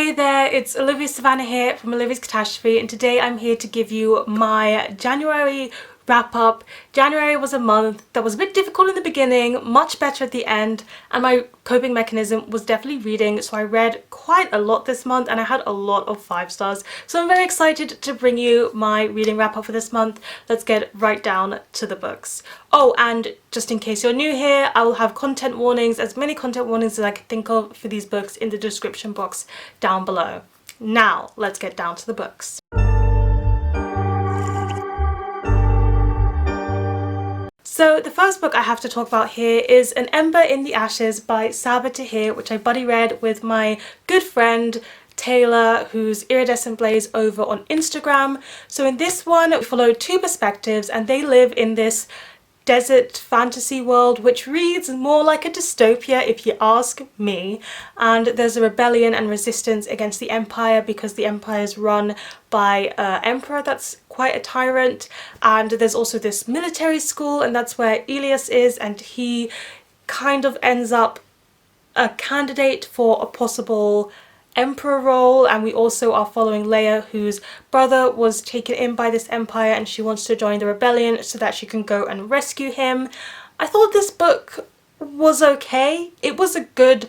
Hey there, it's Olivia Savannah here from Olivia's Catastrophe, and today I'm here to give you my January wrap up. January was a month that was a bit difficult in the beginning, much better at the end, and my coping mechanism was definitely reading, so I read quite a lot this month and I had a lot of 5 stars. So I'm very excited to bring you my reading wrap up for this month. Let's get right down to the books. Oh, and just in case you're new here, I will have content warnings, as many content warnings as I can think of for these books, in the description box down below. Now, let's get down to the books. So the first book I have to talk about here is An Ember in the Ashes by Sabaa Tahir, which I buddy read with my good friend Taylor, who's Iridescent Blaze over on Instagram. So in this one, we follow 2 perspectives and they live in this desert fantasy world, which reads more like a dystopia if you ask me, and there's a rebellion and resistance against the Empire because the Empire is run by an emperor that's quite a tyrant, and there's also this military school, and that's where Elias is, and he kind of ends up a candidate for a possible emperor role. And we also are following Leia, whose brother was taken in by this empire and she wants to join the rebellion so that she can go and rescue him. I thought this book was okay. It was a good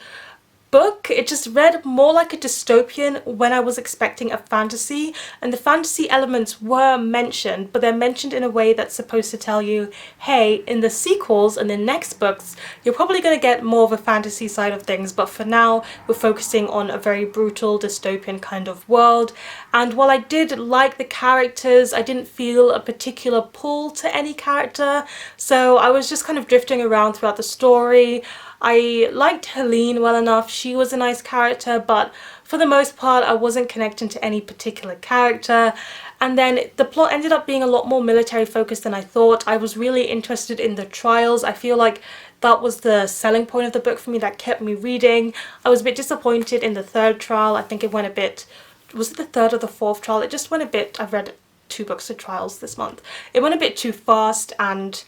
book. It just read more like a dystopian when I was expecting a fantasy, and the fantasy elements were mentioned, but they're mentioned in a way that's supposed to tell you, hey, in the sequels and the next books you're probably going to get more of a fantasy side of things, but for now we're focusing on a very brutal dystopian kind of world. And while I did like the characters, I didn't feel a particular pull to any character, so I was just kind of drifting around throughout the story. I liked Helene well enough, she was a nice character, but for the most part I wasn't connecting to any particular character. And then the plot ended up being a lot more military focused than I thought. I was really interested in the trials. I feel like that was the selling point of the book for me that kept me reading. I was a bit disappointed in the 3rd trial. I think it went a bit, was it the 3rd or the 4th trial? It just went a bit, I've read 2 books of trials this month. It went a bit too fast, and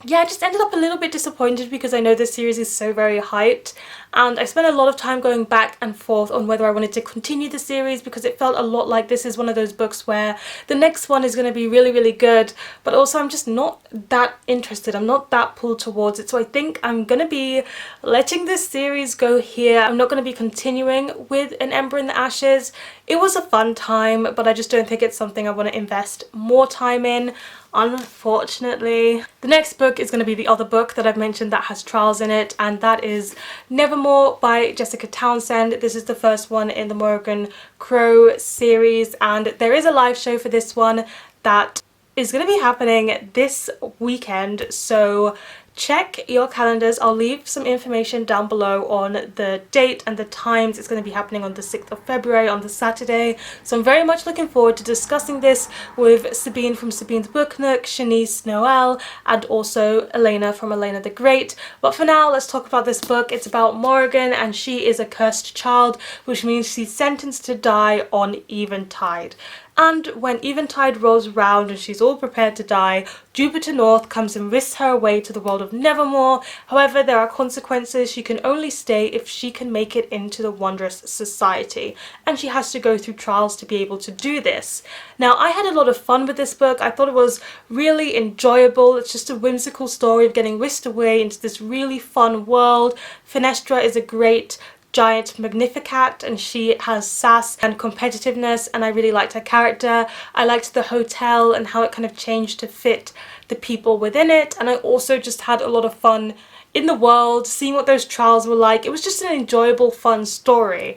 yeah, I just ended up a little bit disappointed because I know this series is so very hyped, and I spent a lot of time going back and forth on whether I wanted to continue the series because it felt a lot like this is one of those books where the next one is going to be really, really good, but also I'm just not that interested. I'm not that pulled towards it, so I think I'm going to be letting this series go here. I'm not going to be continuing with An Ember in the Ashes. It was a fun time, but I just don't think it's something I want to invest more time in, unfortunately. The next book is going to be the other book that I've mentioned that has trials in it, and that is Nevermoor by Jessica Townsend. This is the first one in the Morgan Crow series, and there is a live show for this one that is going to be happening this weekend, so check your calendars. I'll leave some information down below on the date and the times. It's going to be happening on the 6th of February on the Saturday. So I'm very much looking forward to discussing this with Sabine from Sabine's Book Nook, Shanice, Noel, and also Elena from Elena the Great. But for now, let's talk about this book. It's about Morgan, and she is a cursed child, which means she's sentenced to die on Eventide. And when Eventide rolls around and she's all prepared to die, Jupiter North comes and whisks her away to the world of Nevermoor. However, there are consequences. She can only stay if she can make it into the Wondrous Society, and she has to go through trials to be able to do this. Now, I had a lot of fun with this book. I thought it was really enjoyable. It's just a whimsical story of getting whisked away into this really fun world. Finestra is a great giant Magnificat, and she has sass and competitiveness, and I really liked her character. I liked the hotel and how it kind of changed to fit the people within it, and I also just had a lot of fun in the world, seeing what those trials were like. It was just an enjoyable, fun story.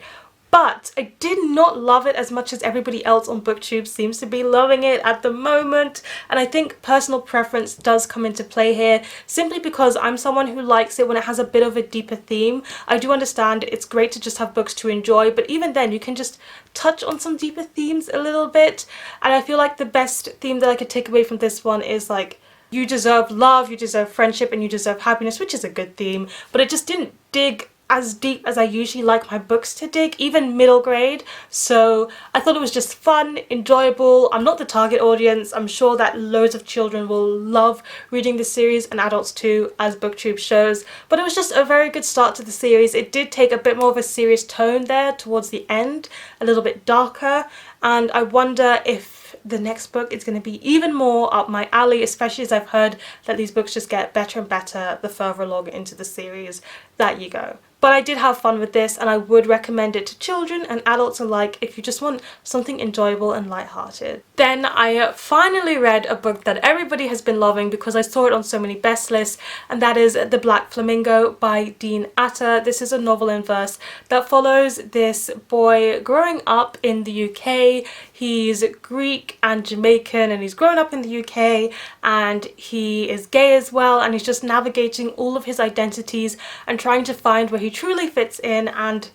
But I did not love it as much as everybody else on BookTube seems to be loving it at the moment. And I think personal preference does come into play here, simply because I'm someone who likes it when it has a bit of a deeper theme. I do understand it's great to just have books to enjoy, but even then you can just touch on some deeper themes a little bit. And I feel like the best theme that I could take away from this one is like, you deserve love, you deserve friendship, and you deserve happiness, which is a good theme, but it just didn't dig as deep as I usually like my books to dig, even middle grade. So I thought it was just fun, enjoyable. I'm not the target audience. I'm sure that loads of children will love reading this series, and adults too, as booktube shows. But it was just a very good start to the series. It did take a bit more of a serious tone there towards the end, a little bit darker, and I wonder if the next book is going to be even more up my alley, especially as I've heard that these books just get better and better the further along into the series that you go. But I did have fun with this, and I would recommend it to children and adults alike if you just want something enjoyable and lighthearted. Then I finally read a book that everybody has been loving because I saw it on so many best lists, and that is The Black Flamingo by Dean Atta. This is a novel in verse that follows this boy growing up in the UK. He's Greek and Jamaican, and he's grown up in the UK, and he is gay as well, and he's just navigating all of his identities and trying to find where he truly fits in and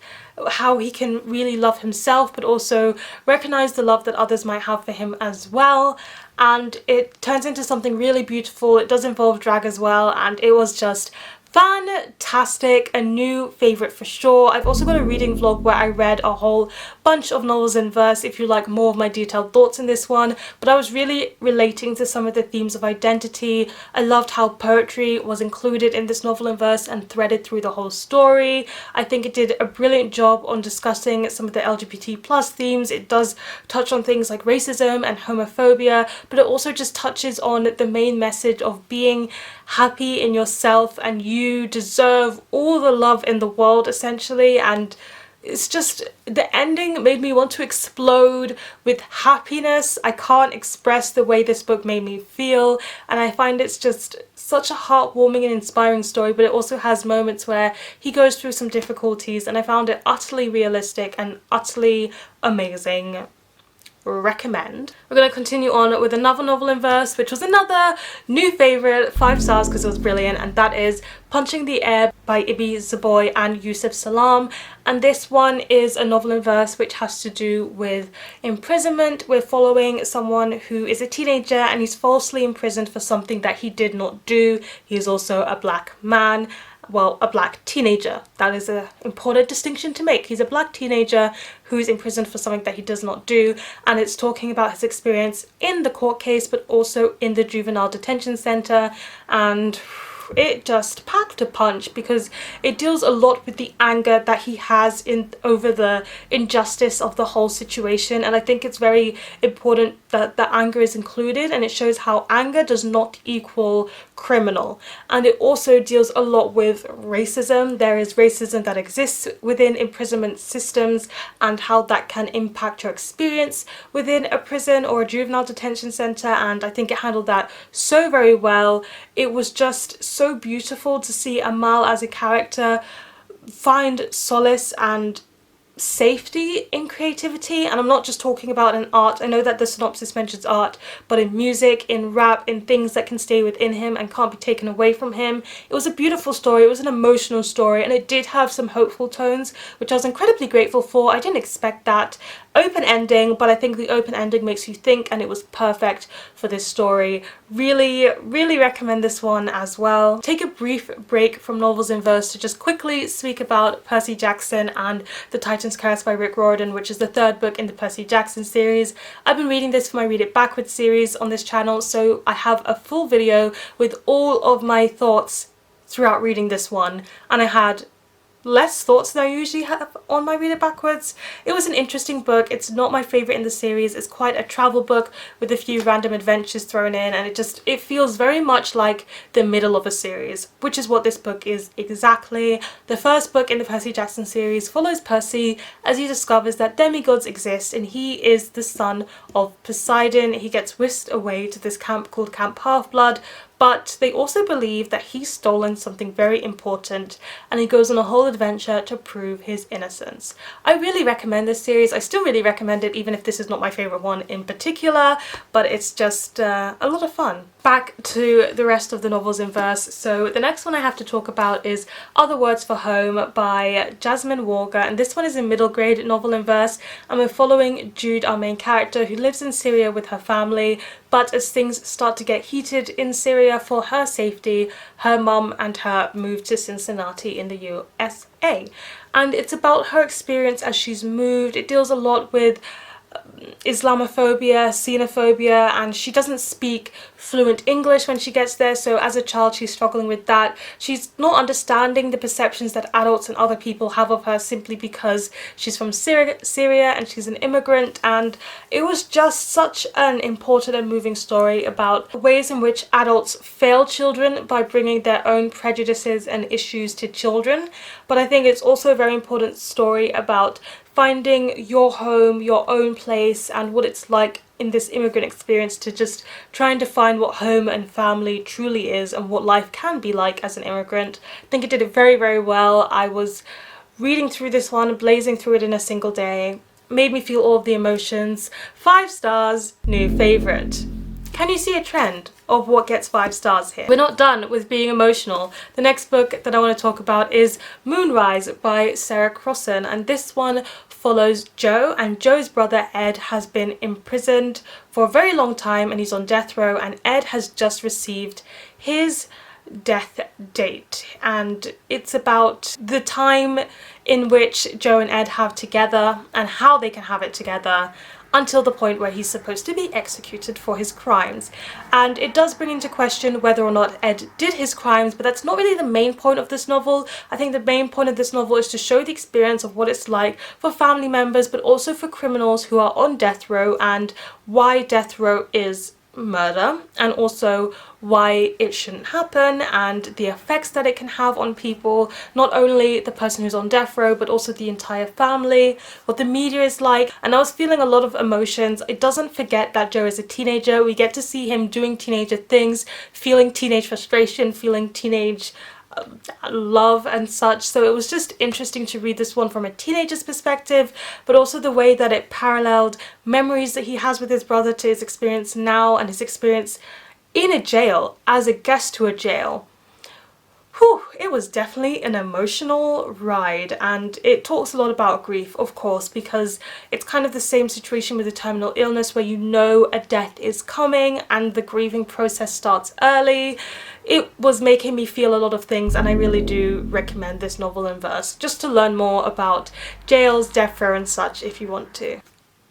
how he can really love himself, but also recognize the love that others might have for him as well. And it turns into something really beautiful. It does involve drag as well, and it was just fantastic, a new favourite for sure. I've also got a reading vlog where I read a whole bunch of novels in verse if you like more of my detailed thoughts in this one, but I was really relating to some of the themes of identity. I loved how poetry was included in this novel in verse and threaded through the whole story. I think it did a brilliant job on discussing some of the LGBT plus themes. It does touch on things like racism and homophobia, but it also just touches on the main message of being happy in yourself, and you deserve all the love in the world essentially. And it's just, the ending made me want to explode with happiness. I can't express the way this book made me feel, and I find it's just such a heartwarming and inspiring story, but it also has moments where he goes through some difficulties, and I found it utterly realistic and utterly amazing. Recommend. We're going to continue on with another novel in verse, which was another new favourite, 5 stars because it was brilliant, and that is Punching the Air by Ibi Zoboi and Yusef Salaam. And this one is a novel in verse which has to do with imprisonment. We're following someone who is a teenager and he's falsely imprisoned for something that he did not do. He's also a black man. Well, a black teenager. That is an important distinction to make. He's a black teenager who's imprisoned for something that he does not do, and it's talking about his experience in the court case but also in the juvenile detention centre, and it just packed a punch because it deals a lot with the anger that he has over the injustice of the whole situation. And I think it's very important that the anger is included, and it shows how anger does not equal criminal. And it also deals a lot with racism. There is racism that exists within imprisonment systems and how that can impact your experience within a prison or a juvenile detention centre, and I think it handled that so very well. It was just so beautiful to see Amal as a character find solace and safety in creativity. And I'm not just talking about in art. I know that the synopsis mentions art, but in music, in rap, in things that can stay within him and can't be taken away from him. It was a beautiful story, it was an emotional story, and it did have some hopeful tones, which I was incredibly grateful for. I didn't expect that. Open ending, but I think the open ending makes you think, and it was perfect for this story. Really, really recommend this one as well. Take a brief break from novels in verse to just quickly speak about Percy Jackson and The Titan's Curse by Rick Riordan, which is the 3rd book in the Percy Jackson series. I've been reading this for my Read It Backwards series on this channel, so I have a full video with all of my thoughts throughout reading this one, and I had less thoughts than I usually have on my Read It Backwards. It was an interesting book. It's not my favourite in the series. It's quite a travel book with a few random adventures thrown in, and it feels very much like the middle of a series, which is what this book is exactly. The 1st book in the Percy Jackson series follows Percy as he discovers that demigods exist, and he is the son of Poseidon. He gets whisked away to this camp called Camp Half-Blood, but they also believe that he's stolen something very important, and he goes on a whole adventure to prove his innocence. I really recommend this series. I still really recommend it, even if this is not my favourite one in particular, but it's just a lot of fun. Back to the rest of the novels in verse. So the next one I have to talk about is Other Words for Home by Jasmine Warga, and this one is a middle grade novel in verse, and we're following Jude, our main character, who lives in Syria with her family, but as things start to get heated in Syria, Syria for her safety, her mum and her moved to Cincinnati in the USA. And it's about her experience as she's moved. It deals a lot with Islamophobia, xenophobia, and she doesn't speak fluent English when she gets there, so as a child she's struggling with that. She's not understanding the perceptions that adults and other people have of her simply because she's from Syria and she's an immigrant, and it was just such an important and moving story about the ways in which adults fail children by bringing their own prejudices and issues to children. But I think it's also a very important story about finding your home, your own place, and what it's like in this immigrant experience to just trying to find what home and family truly is and what life can be like as an immigrant. I think it did it very, very well. I was reading through this one, blazing through it in a single day. Made me feel all of the emotions. 5 stars, new favourite. Can you see a trend of what gets 5 stars here? We're not done with being emotional. The next book that I want to talk about is Moonrise by Sarah Crossan, and this one follows Joe, and Joe's brother Ed has been imprisoned for a very long time and he's on death row, and Ed has just received his death date, and it's about the time in which Joe and Ed have together and how they can have it together until the point where he's supposed to be executed for his crimes. And it does bring into question whether or not Ed did his crimes, but that's not really the main point of this novel. I think the main point of this novel is to show the experience of what it's like for family members, but also for criminals who are on death row, and why death row is murder, and also why it shouldn't happen, and the effects that it can have on people, not only the person who's on death row but also the entire family, what the media is like. And I was feeling a lot of emotions. It doesn't forget that Joe is a teenager. We get to see him doing teenager things, feeling teenage frustration, feeling teenage love and such. So it was just interesting to read this one from a teenager's perspective, but also the way that it paralleled memories that he has with his brother to his experience now and his experience in a jail as a guest to a jail. Whew, it was definitely an emotional ride, and it talks a lot about grief, of course, because it's kind of the same situation with a terminal illness where you know a death is coming and the grieving process starts early. It was making me feel a lot of things, and I really do recommend this novel in verse, just to learn more about jails, death row and such if you want to.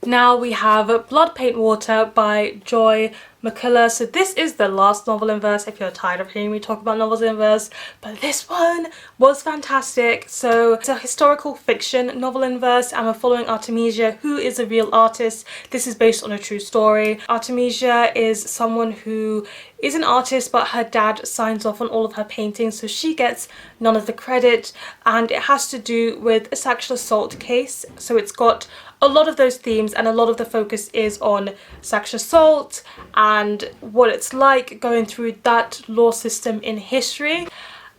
Now we have Blood Paint Water by Joy McCullough. So this is the last novel in verse if you're tired of hearing me talk about novels in verse, but this one was fantastic. So it's a historical fiction novel in verse, and we're following Artemisia, who is a real artist. This is based on a true story. Artemisia is someone who is an artist, but her dad signs off on all of her paintings, so she gets none of the credit, and it has to do with a sexual assault case. So it's got a lot of those themes, and a lot of the focus is on sexual assault and what it's like going through that law system in history.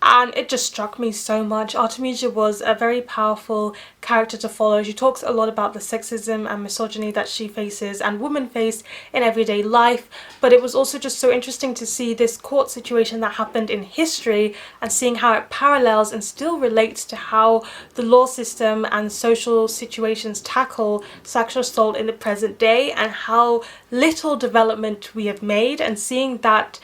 And it just struck me so much. Artemisia was a very powerful character to follow. She talks a lot about the sexism and misogyny that she faces and women face in everyday life, but it was also just so interesting to see this court situation that happened in history and seeing how it parallels and still relates to how the law system and social situations tackle sexual assault in the present day, and how little development we have made. And seeing that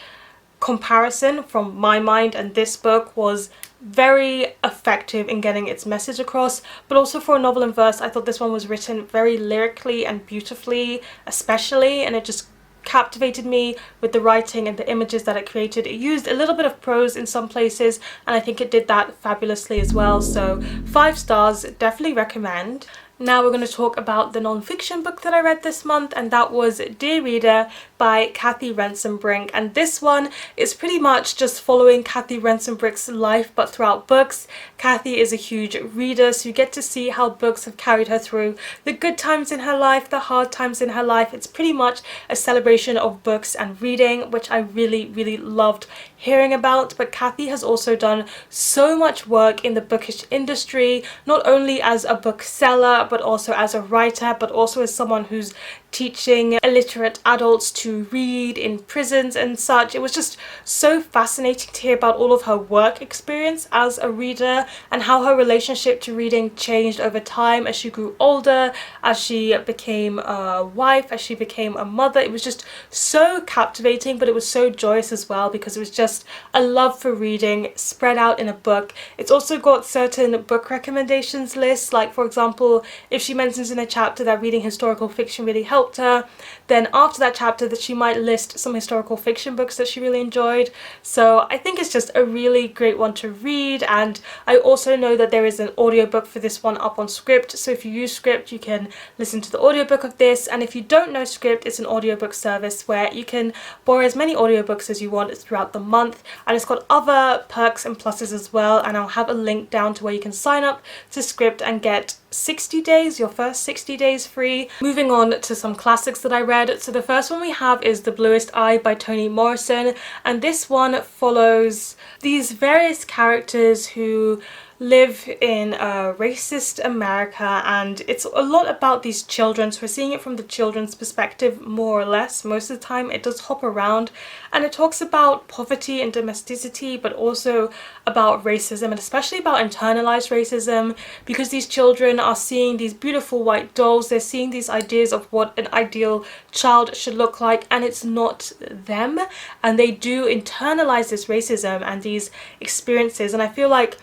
comparison from my mind and this book was very effective in getting its message across. But also for a novel in verse, I thought this one was written very lyrically and beautifully, especially, and it just captivated me with the writing and the images that it created. It used a little bit of prose in some places, and I think it did that fabulously as well. So 5 stars, definitely recommend. Now we're going to talk about the non-fiction book that I read this month, and that was Dear Reader by Cathy Rentzenbrink. And this one is pretty much just following Cathy Rentzenbrink's life but throughout books. Cathy is a huge reader, so you get to see how books have carried her through the good times in her life, the hard times in her life. It's pretty much a celebration of books and reading, which I really, really loved hearing about. But Cathy has also done so much work in the bookish industry, not only as a bookseller but also as a writer, but also as someone who's teaching illiterate adults to read in prisons and such. It was just so fascinating to hear about all of her work experience as a reader and how her relationship to reading changed over time as she grew older, as she became a wife, as she became a mother. It was just so captivating, but it was so joyous as well because it was just a love for reading spread out in a book. It's also got certain book recommendations lists, like for example, if she mentions in a chapter that reading historical fiction really helped her, then after that chapter that she might list some historical fiction books that she really enjoyed. So I think it's just a really great one to read, and I also know that there is an audiobook for this one up on Script, so if you use Script you can listen to the audiobook of this, and if you don't know Script, it's an audiobook service where you can borrow as many audiobooks as you want throughout the month, and it's got other perks and pluses as well, and I'll have a link down to where you can sign up to Script and get 60 days, your first 60 days free. Moving on to some classics that I read. So the first one we have is The Bluest Eye by Toni Morrison, and this one follows these various characters who live in a racist America, and it's a lot about these children, so we're seeing it from the children's perspective more or less. Most of the time it does hop around, and it talks about poverty and domesticity, but also about racism, and especially about internalized racism, because these children are seeing these beautiful white dolls, they're seeing these ideas of what an ideal child should look like, and it's not them, and they do internalize this racism and these experiences. And I feel like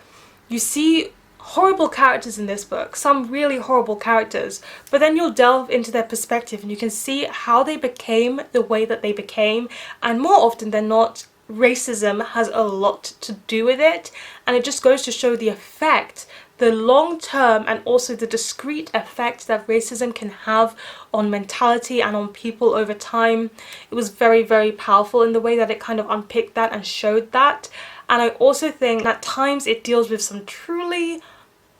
you see horrible characters in this book, some really horrible characters, but then you'll delve into their perspective and you can see how they became the way that they became, and more often than not, racism has a lot to do with it, and it just goes to show the effect, the long-term and also the discrete effect that racism can have on mentality and on people over time. It was very, very powerful in the way that it kind of unpicked that and showed that. And I also think at times it deals with some truly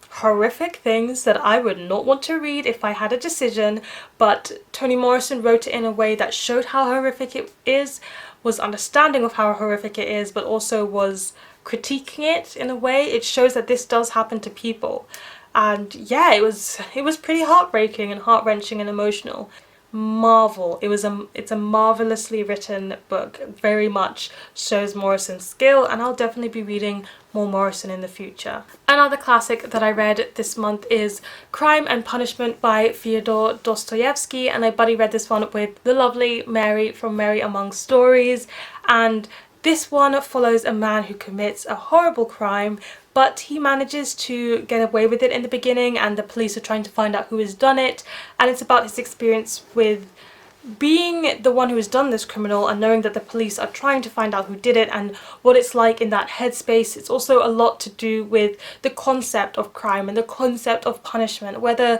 horrific things that I would not want to read if I had a decision, but Toni Morrison wrote it in a way that showed how horrific it is, was understanding of how horrific it is, but also was critiquing it in a way. It shows that this does happen to people, and yeah, it was pretty heartbreaking and heart-wrenching and emotional. It's a marvelously written book, very much shows Morrison's skill, and I'll definitely be reading more Morrison in the future. Another classic that I read this month is Crime and Punishment by Fyodor Dostoevsky, and I buddy read this one with the lovely Mary from Mary Among Stories, and this one follows a man who commits a horrible crime, but he manages to get away with it in the beginning, and the police are trying to find out who has done it, and it's about his experience with being the one who has done this criminal and knowing that the police are trying to find out who did it and what it's like in that headspace. It's also a lot to do with the concept of crime and the concept of punishment, whether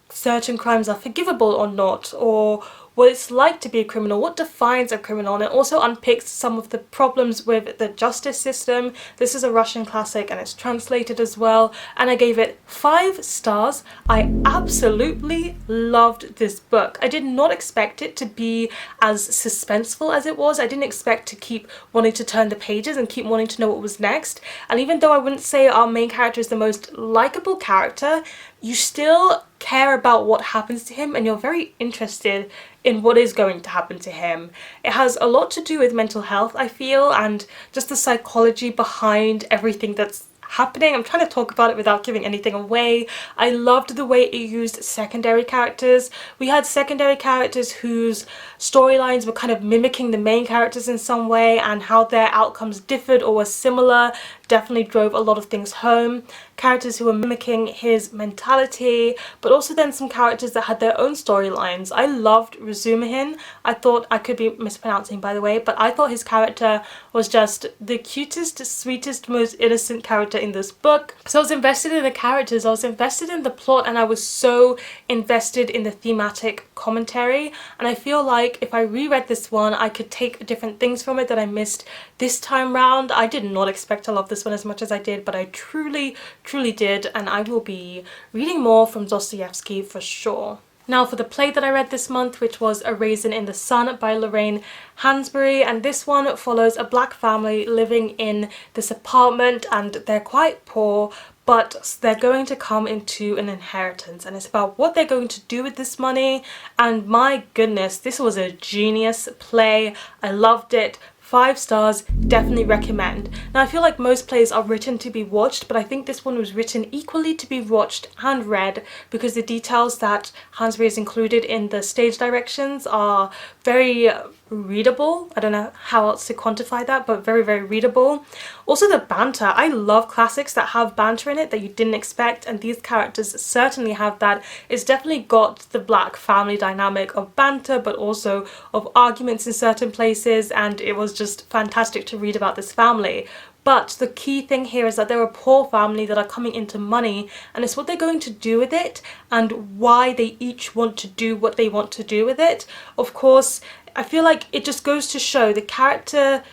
certain crimes are forgivable or not, or what it's like to be a criminal, what defines a criminal, and it also unpicks some of the problems with the justice system. This is a Russian classic and it's translated as well, and I gave it 5 stars. I absolutely loved this book. I did not expect it to be as suspenseful as it was. I didn't expect to keep wanting to turn the pages and keep wanting to know what was next, and even though I wouldn't say our main character is the most likable character, you still care about what happens to him and you're very interested in what is going to happen to him. It has a lot to do with mental health, I feel, and just the psychology behind everything that's happening. I'm trying to talk about it without giving anything away. I loved the way it used secondary characters. We had secondary characters whose storylines were kind of mimicking the main characters in some way, and how their outcomes differed or were similar definitely drove a lot of things home. Characters who were mimicking his mentality, but also then some characters that had their own storylines. I loved Raisin. I thought, I could be mispronouncing by the way, but I thought his character was just the cutest, sweetest, most innocent character in this book. So I was invested in the characters, I was invested in the plot, and I was so invested in the thematic commentary, and I feel like if I reread this one I could take different things from it that I missed this time round. I did not expect to love this one as much as I did, but I truly did, and I will be reading more from Dostoevsky for sure. Now for the play that I read this month, which was A Raisin in the Sun by Lorraine, Hansberry, and this one follows a black family living in this apartment, and they're quite poor, but they're going to come into an inheritance, and it's about what they're going to do with this money. And my goodness, this was a genius play. I loved it. 5 stars, definitely recommend. Now I feel like most plays are written to be watched, but I think this one was written equally to be watched and read, because the details that Hansberry has included in the stage directions are very readable. I don't know how else to quantify that, but very, very readable. Also the banter. I love classics that have banter in it that you didn't expect, and these characters certainly have that. It's definitely got the Black family dynamic of banter, but also of arguments in certain places, and it was just fantastic to read about this family. But the key thing here is that they're a poor family that are coming into money, and it's what they're going to do with it and why they each want to do what they want to do with it. Of course, I feel like it just goes to show the character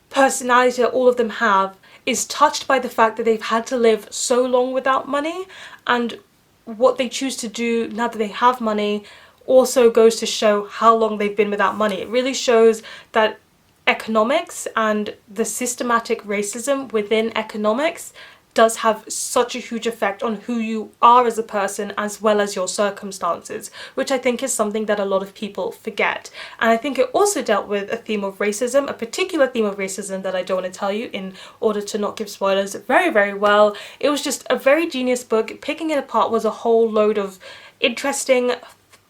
personality that all of them have is touched by the fact that they've had to live so long without money, and what they choose to do now that they have money also goes to show how long they've been without money. It really shows that economics and the systematic racism within economics does have such a huge effect on who you are as a person, as well as your circumstances, which I think is something that a lot of people forget. And I think it also dealt with a theme of racism, a particular theme of racism that I don't want to tell you in order to not give spoilers, very, very well. It was just a very genius book. Picking it apart was a whole load of interesting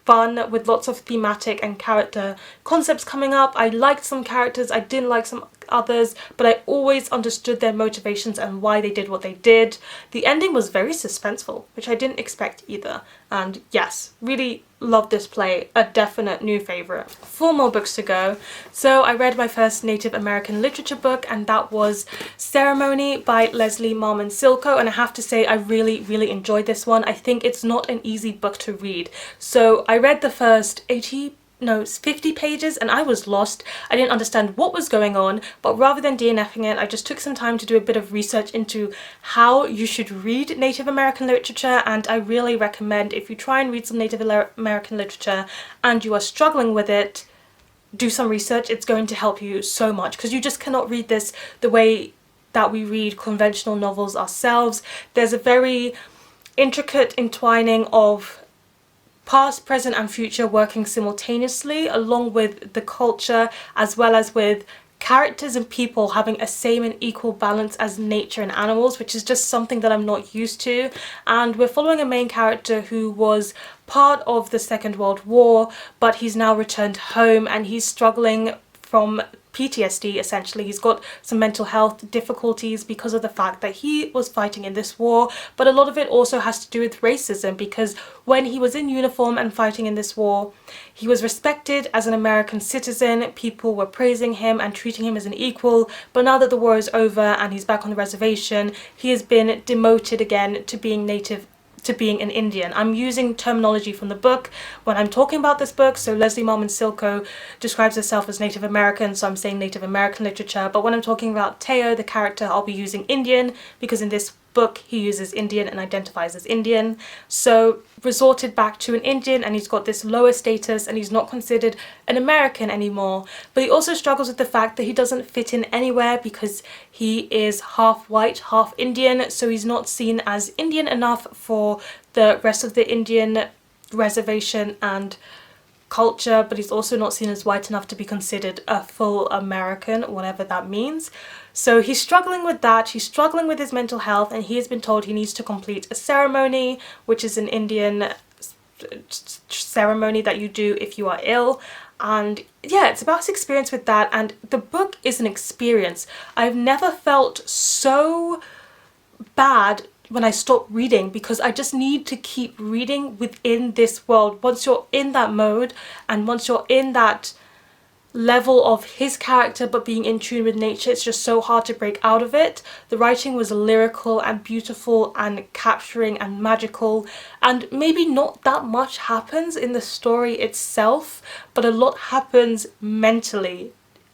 fun with lots of thematic and character concepts coming up. I liked some characters, I didn't like some others, but I always understood their motivations and why they did what they did. The ending was very suspenseful, which I didn't expect either. And yes, really loved this play, a definite new favourite. 4 more books to go. So I read my first Native American literature book, and that was Ceremony by Leslie Marmon Silko, and I have to say I really, really enjoyed this one. I think it's not an easy book to read. So I read the first 50 pages and I was lost. I didn't understand what was going on, but rather than DNFing it, I just took some time to do a bit of research into how you should read Native American literature, and I really recommend, if you try and read some Native American literature and you are struggling with it, do some research. It's going to help you so much, because you just cannot read this the way that we read conventional novels ourselves. There's a very intricate entwining of past, present and future working simultaneously, along with the culture, as well as with characters and people having a same and equal balance as nature and animals, which is just something that I'm not used to. And we're following a main character who was part of the Second World War, but he's now returned home and he's struggling from PTSD. Essentially, he's got some mental health difficulties because of the fact that he was fighting in this war, but a lot of it also has to do with racism, because when he was in uniform and fighting in this war, he was respected as an American citizen. People were praising him and treating him as an equal, but now that the war is over and he's back on the reservation, he has been demoted again to being an Indian. I'm using terminology from the book when I'm talking about this book. So Leslie Marmon Silko describes herself as Native American, so I'm saying Native American literature. But when I'm talking about Tahir, the character, I'll be using Indian, because in this book he uses Indian and identifies as Indian. So resorted back to an Indian, and he's got this lower status and he's not considered an American anymore. But he also struggles with the fact that he doesn't fit in anywhere, because he is half white, half Indian, so he's not seen as Indian enough for the rest of the Indian reservation and culture, but he's also not seen as white enough to be considered a full American, whatever that means. So he's struggling with that, he's struggling with his mental health, and he has been told he needs to complete a ceremony, which is an Indian ceremony that you do if you are ill. And yeah, it's about his experience with that, and the book is an experience. I've never felt so bad when I stop reading, because I just need to keep reading within this world. Once you're in that mode and once you're in that level of his character but being in tune with nature, it's just so hard to break out of it. The writing was lyrical and beautiful and capturing and magical, and maybe not that much happens in the story itself, but a lot happens mentally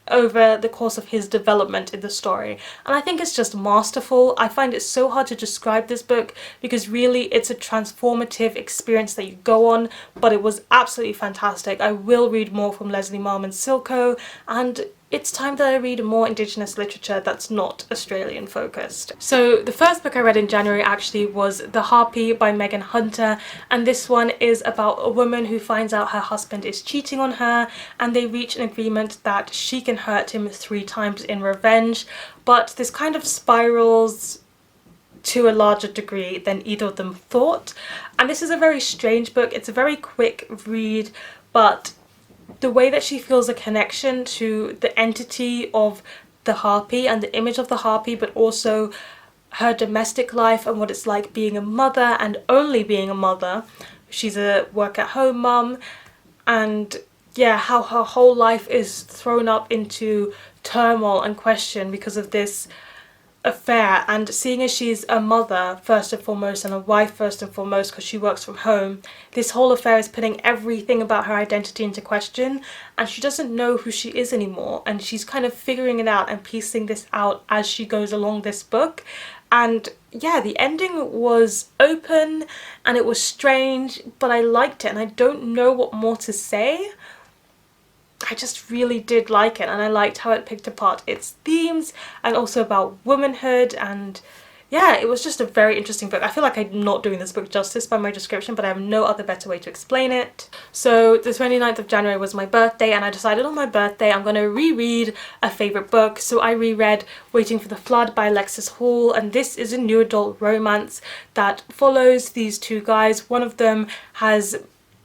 over the course of his development in the story, and I think it's just masterful. I find it so hard to describe this book, because really it's a transformative experience that you go on, but it was absolutely fantastic. I will read more from Leslie Marmon Silko, and it's time that I read more Indigenous literature that's not Australian focused. So the first book I read in January actually was The Harpy by Megan Hunter, and this one is about a woman who finds out her husband is cheating on her, and they reach an agreement that she can hurt him 3 times in revenge, but this kind of spirals to a larger degree than either of them thought. And this is a very strange book. It's a very quick read, but the way that she feels a connection to the entity of the harpy and the image of the harpy, but also her domestic life and what it's like being a mother and only being a mother. She's a work-at-home mum, and yeah, how her whole life is thrown up into turmoil and question because of this affair. And seeing as she's a mother first and foremost and a wife first and foremost because she works from home, this whole affair is putting everything about her identity into question, and she doesn't know who she is anymore, and she's kind of figuring it out and piecing this out as she goes along this book. And yeah, the ending was open and it was strange, but I liked it, and I don't know what more to say. I just really did like it, and I liked how it picked apart its themes and also about womanhood. And yeah, it was just a very interesting book. I feel like I'm not doing this book justice by my description, but I have no other better way to explain it. So the 29th of January was my birthday, and I decided on my birthday I'm going to reread a favourite book. So I reread Waiting for the Flood by Alexis Hall, and this is a new adult romance that follows these 2 guys. One of them has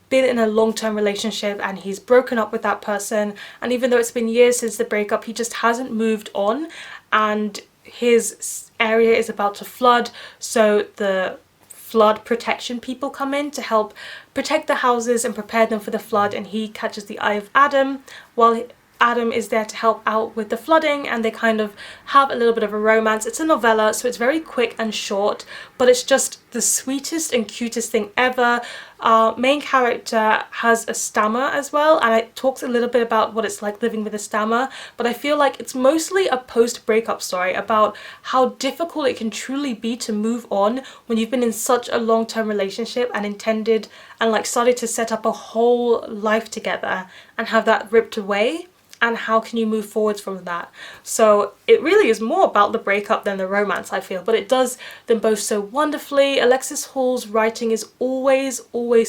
been in a long-term relationship and he's broken up with that person, and even though it's been years since the breakup, he just hasn't moved on, and his area is about to flood, so the flood protection people come in to help protect the houses and prepare them for the flood, and he catches the eye of Adam while Adam is there to help out with the flooding, and they kind of have a little bit of a romance. It's a novella, so it's very quick and short, but it's just the sweetest and cutest thing ever. Our main character has a stammer as well, and it talks a little bit about what it's like living with a stammer, but I feel like it's mostly a post-breakup story about how difficult it can truly be to move on when you've been in such a long-term relationship and intended and like started to set up a whole life together and have that ripped away. And how can you move forwards from that? So it really is more about the breakup than the romance, I feel, but it does them both so wonderfully. Alexis Hall's writing is always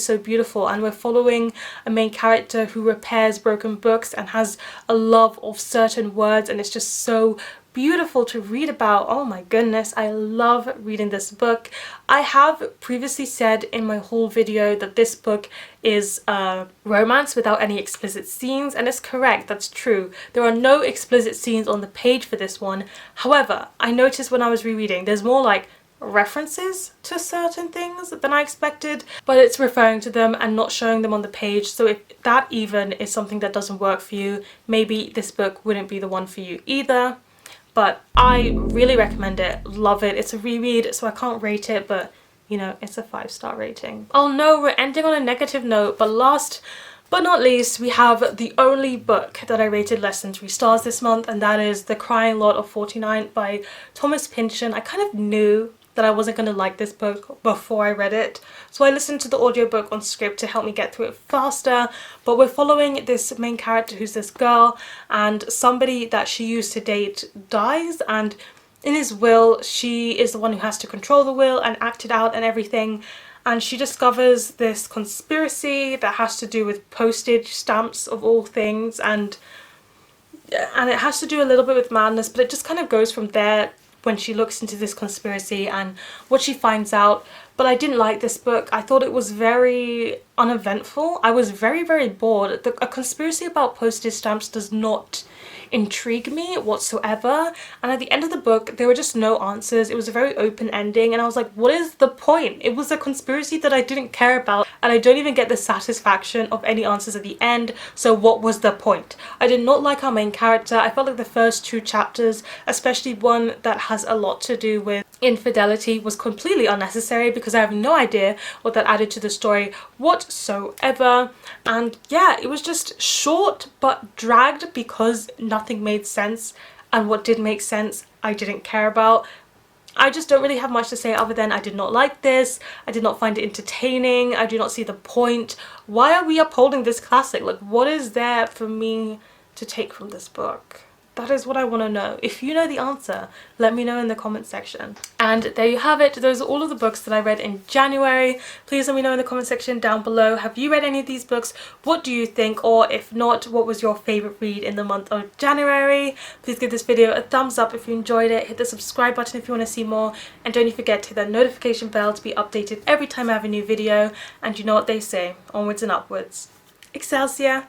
so beautiful, and we're following a main character who repairs broken books and has a love of certain words, and it's just so beautiful to read about. Oh my goodness, I love reading this book. I have previously said in my haul video that this book is a romance without any explicit scenes, and it's correct, that's true. There are no explicit scenes on the page for this one. However, I noticed when I was rereading there's more like references to certain things than I expected, but it's referring to them and not showing them on the page. So if that even is something that doesn't work for you, maybe this book wouldn't be the one for you either. But I really recommend it, love it. It's a reread, so I can't rate it, but you know, it's a 5-star rating. Oh no, we're ending on a negative note, but last but not least, we have the only book that I rated less than 3 stars this month, and that is The Crying Lot of 49 by Thomas Pynchon. I kind of knew that I wasn't going to like this book before I read it, so I listened to the audiobook on script to help me get through it faster. But we're following this main character who's this girl, and somebody that she used to date dies, and in his will she is the one who has to control the will and act it out and everything. And she discovers this conspiracy that has to do with postage stamps of all things, and it has to do a little bit with madness, but it just kind of goes from there when she looks into this conspiracy and what she finds out. But I didn't like this book. I thought it was very uneventful. I was very bored. A conspiracy about postage stamps does not intrigue me whatsoever, and at the end of the book there were just no answers. It was a very open ending, and I was like, what is the point? It was a conspiracy that I didn't care about, and I don't even get the satisfaction of any answers at the end, so what was the point? I did not like our main character. I felt like the first 2 chapters, especially one that has a lot to do with infidelity, was completely unnecessary because I have no idea what that added to the story whatsoever. And yeah, it was just short but dragged because nothing made sense, and what did make sense I didn't care about. I just don't really have much to say other than I did not like this. I did not find it entertaining. I do not see the point. Why are we upholding this classic? Like, what is there for me to take from this book? That is what I want to know. If you know the answer, let me know in the comment section. And there you have it. Those are all of the books that I read in January. Please let me know in the comment section down below. Have you read any of these books? What do you think? Or if not, what was your favourite read in the month of January? Please give this video a thumbs up if you enjoyed it. Hit the subscribe button if you want to see more. And don't forget to hit that notification bell to be updated every time I have a new video. And you know what they say, onwards and upwards. Excelsior!